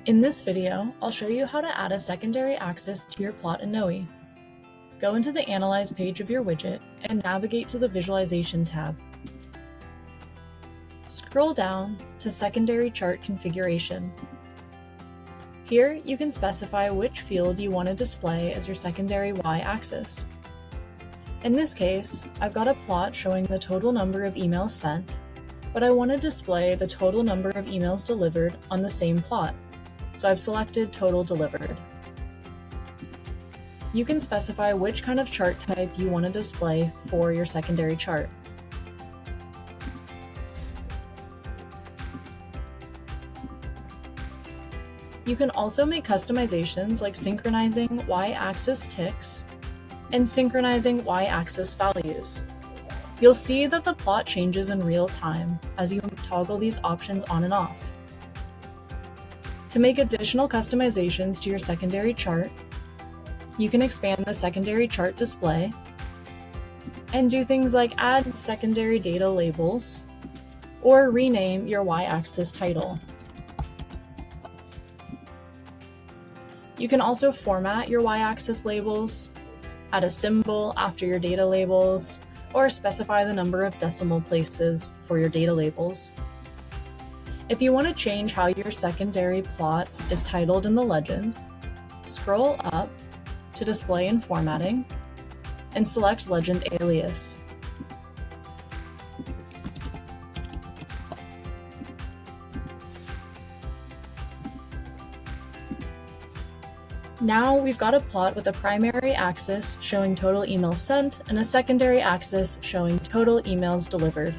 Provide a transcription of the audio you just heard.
In this video, I'll show you how to add a secondary axis to your plot in Knowi. Go into the Analyze page of your widget and navigate to the Visualization tab. Scroll down to Secondary Chart Configuration. Here, you can specify which field you want to display as your secondary y-axis. In this case, I've got a plot showing the total number of emails sent, but I want to display the total number of emails delivered on the same plot, so I've selected Total Delivered. You can specify which kind of chart type you want to display for your secondary chart. You can also make customizations like synchronizing y-axis ticks and synchronizing y-axis values. You'll see that the plot changes in real time as you toggle these options on and off. To make additional customizations to your secondary chart, you can expand the secondary chart display and do things like add secondary data labels or rename your y-axis title. You can also format your y-axis labels, add a symbol after your data labels, or specify the number of decimal places for your data labels. If you want to change how your secondary plot is titled in the legend, scroll up to Display and Formatting and select Legend Alias. Now we've got a plot with a primary axis showing total emails sent and a secondary axis showing total emails delivered.